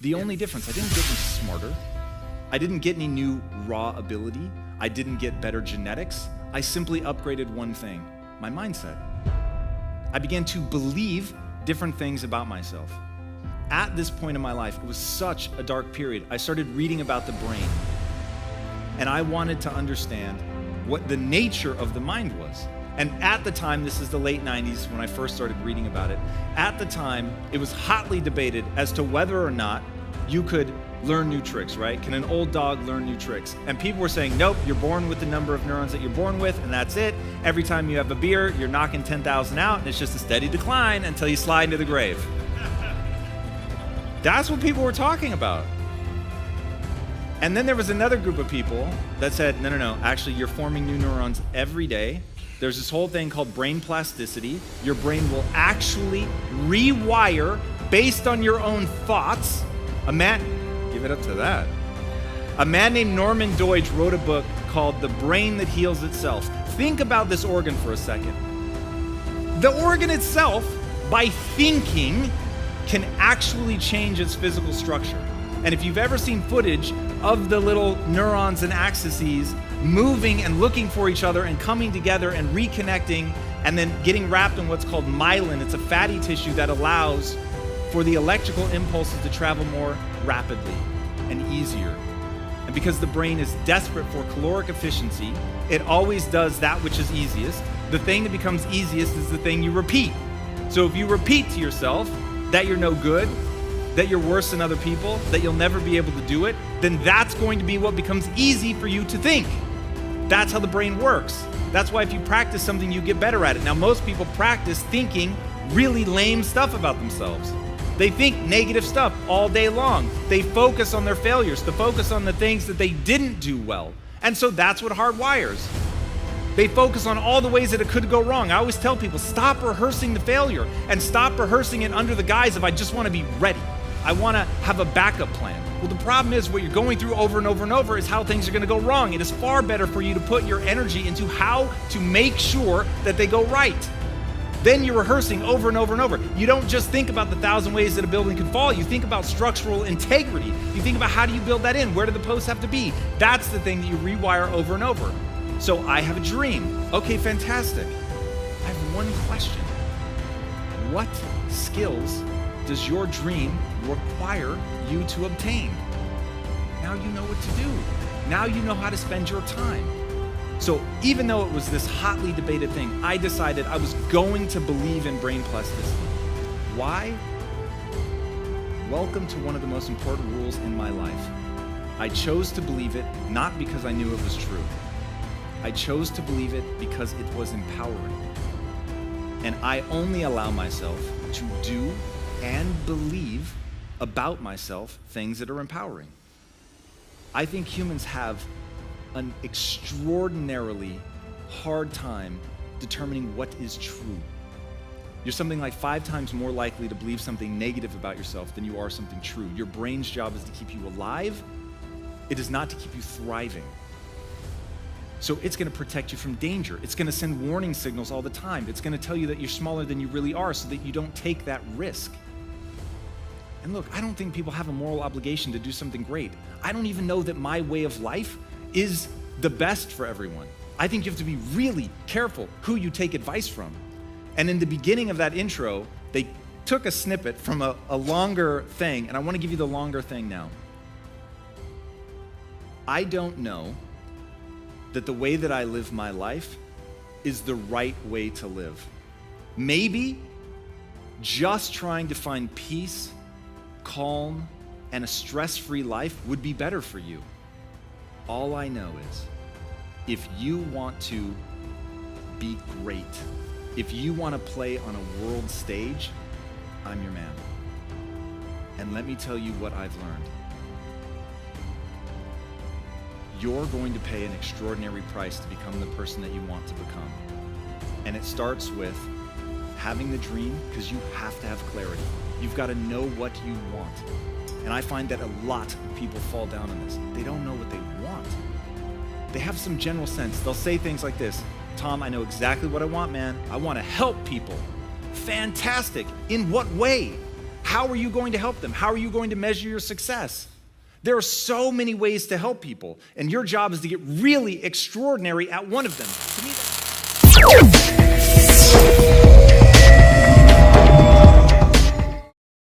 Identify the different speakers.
Speaker 1: The only difference, I didn't get any smarter. I didn't get any new raw ability. I didn't get better genetics. I simply upgraded one thing, my mindset. I began to believe different things about myself. At this point in my life, it was such a dark period. I started reading about the brain, and I wanted to understand what the nature of the mind was. And at the time, this is the late 90s when I first started reading about it. At the time, it was hotly debated as to whether or not you could learn new tricks, right? Can an old dog learn new tricks? And people were saying, nope, you're born with the number of neurons that you're born with, and that's it. Every time you have a beer, you're knocking 10,000 out, and it's just a steady decline until you slide into the grave. That's what people were talking about. And then there was another group of people that said, no, actually you're forming new neurons every day. There's this whole thing called brain plasticity. Your brain will actually rewire based on your own thoughts. Give it up to that. A man named Norman Deutsch wrote a book called The Brain That Heals Itself. Think about this organ for a second. The organ itself, by thinking, can actually change its physical structure. And if you've ever seen footage of the little neurons and axes moving and looking for each other and coming together and reconnecting and then getting wrapped in what's called myelin, it's a fatty tissue that allows for the electrical impulses to travel more rapidly and easier. And because the brain is desperate for caloric efficiency, it always does that which is easiest. The thing that becomes easiest is the thing you repeat. So if you repeat to yourself that you're no good, that you're worse than other people, that you'll never be able to do it, then that's going to be what becomes easy for you to think. That's how the brain works. That's why if you practice something, you get better at it. Now, most people practice thinking really lame stuff about themselves. They think negative stuff all day long. They focus on their failures, they focus on the things that they didn't do well. And so that's what hardwires. They focus on all the ways that it could go wrong. I always tell people, stop rehearsing the failure and stop rehearsing it under the guise of, I just want to be ready. I want to have a backup plan. Well, the problem is what you're going through over and over and over is how things are going to go wrong. It is far better for you to put your energy into how to make sure that they go right. Then you're rehearsing over and over and over. You don't just think about the 1,000 ways that a building could fall. You think about structural integrity. You think about how do you build that in? Where do the posts have to be? That's the thing that you rewire over and over. So I have a dream. Okay, fantastic. I have one question. What skills does your dream require you to obtain? Now you know what to do. Now you know how to spend your time. So even though it was this hotly debated thing, I decided I was going to believe in brain plasticity. Why? Welcome to one of the most important rules in my life. I chose to believe it not because I knew it was true. I chose to believe it because it was empowering. And I only allow myself to do and believe about myself things that are empowering. I think humans have an extraordinarily hard time determining what is true. You're something like 5 times more likely to believe something negative about yourself than you are something true. Your brain's job is to keep you alive. It is not to keep you thriving. So it's going to protect you from danger. It's going to send warning signals all the time. It's going to tell you that you're smaller than you really are so that you don't take that risk. And look, I don't think people have a moral obligation to do something great. I don't even know that my way of life is the best for everyone. I think you have to be really careful who you take advice from. And in the beginning of that intro, they took a snippet from a longer thing, and I want to give you the longer thing now. I don't know that the way that I live my life is the right way to live. Maybe just trying to find peace, calm, and a stress-free life would be better for you. All I know is, if you want to be great, if you want to play on a world stage, I'm your man. And let me tell you what I've learned. You're going to pay an extraordinary price to become the person that you want to become. And it starts with having the dream, because you have to have clarity. You've got to know what you want. And I find that a lot of people fall down on this. They don't know what they want. They have some general sense. They'll say things like this: Tom, I know exactly what I want, man. I want to help people. Fantastic. In what way? How are you going to help them? How are you going to measure your success? There are so many ways to help people, and your job is to get really extraordinary at one of them. To me,